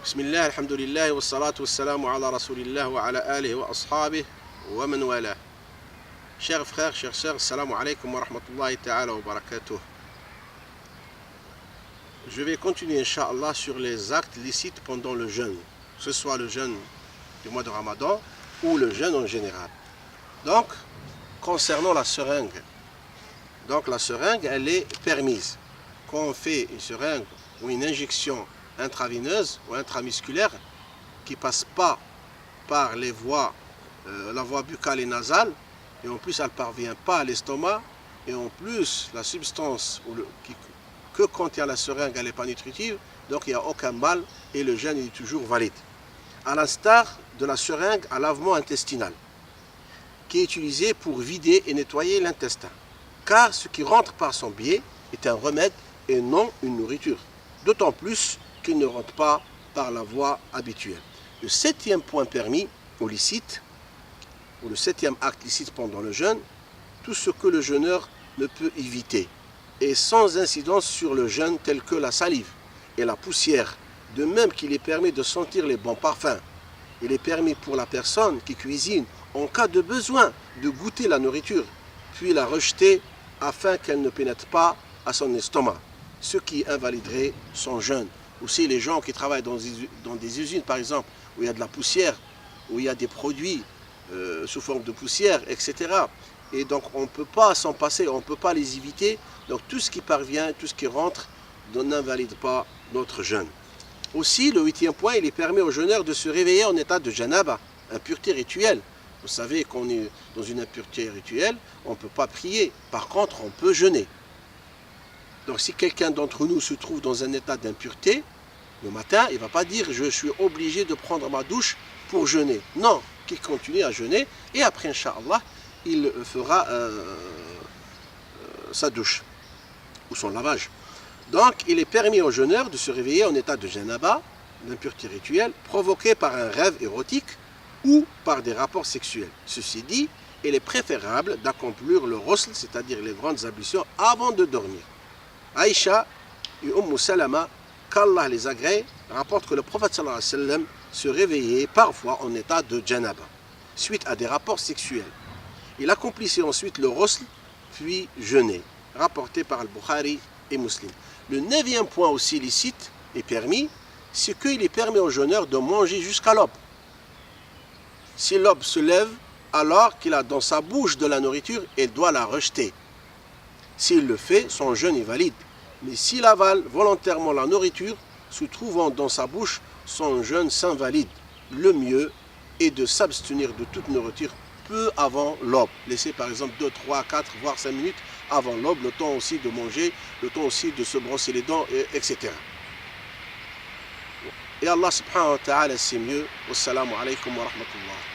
Bismillah, alhamdulillah, wa salatu wa salamu ala rasulillah wa ala alihi wa ashabih wa man wala. Chers frères, chers sœurs, assalamu alaikum wa rahmatullahi ta'ala wa barakatuh. Je vais continuer, Inch'Allah, sur les actes licites pendant le jeûne, que ce soit le jeûne du mois de Ramadan ou le jeûne en général. Donc, concernant la seringue, la seringue, elle est permise. Quand on fait une seringue ou une injection intraveineuse ou intramusculaire qui ne passe pas par les voies, la voie buccale et nasale, et en plus elle ne parvient pas à l'estomac, et en plus la substance que contient la seringue, elle n'est pas nutritive, donc il n'y a aucun mal et le jeûne est toujours valide. À l'instar de la seringue à lavement intestinal, qui est utilisée pour vider et nettoyer l'intestin, car ce qui rentre par son biais est un remède et non une nourriture, d'autant plus qu'il ne rentre pas par la voie habituelle. Le septième point permis ou licite, ou le septième acte licite pendant le jeûne, tout ce que le jeûneur ne peut éviter, et sans incidence sur le jeûne, tel que la salive et la poussière, de même qu'il est permis de sentir les bons parfums. Il est permis pour la personne qui cuisine, en cas de besoin, de goûter la nourriture, puis la rejeter afin qu'elle ne pénètre pas à son estomac, ce qui invaliderait son jeûne. Aussi les gens qui travaillent dans des usines, par exemple, où il y a de la poussière, où il y a des produits sous forme de poussière, etc. Et donc on ne peut pas s'en passer, on ne peut pas les éviter. Donc tout ce qui parvient, tout ce qui rentre, n'invalide pas notre jeûne. Aussi, le huitième point, il est permis aux jeûneurs de se réveiller en état de janaba, impureté rituelle. Vous savez qu'on est dans une impureté rituelle, on ne peut pas prier. Par contre, on peut jeûner. Donc si quelqu'un d'entre nous se trouve dans un état d'impureté, le matin, il ne va pas dire « je suis obligé de prendre ma douche pour jeûner ». Non, qu'il continue à jeûner et après, Inch'Allah, il fera sa douche ou son lavage. Donc, il est permis aux jeûneurs de se réveiller en état de janaba, d'impureté rituelle, provoquée par un rêve érotique ou par des rapports sexuels. Ceci dit, il est préférable d'accomplir le ghusl, c'est-à-dire les grandes ablutions, avant de dormir. Aïcha et Salama, qu'Allah les agrée, rapportent que le prophète sallallahu alayhi wa sallam se réveillait parfois en état de janaba, suite à des rapports sexuels. Il accomplissait ensuite le ghusl, puis jeûnait, rapporté par Al-Bukhari et Muslim. Le neuvième point aussi licite et permis, c'est qu'il est permis aux jeûneurs de manger jusqu'à l'aube. Si l'aube se lève, alors qu'il a dans sa bouche de la nourriture, il doit la rejeter. S'il le fait, son jeûne est valide. Mais s'il avale volontairement la nourriture, se trouvant dans sa bouche, son jeûne s'invalide. Le mieux est de s'abstenir de toute nourriture peu avant l'aube. Laisser par exemple 2, 3, 4, voire 5 minutes avant l'aube, le temps aussi de manger, le temps aussi de se brosser les dents, etc. Et Allah subhanahu wa ta'ala c'est mieux. Wassalamu alaikum wa rahmatullah.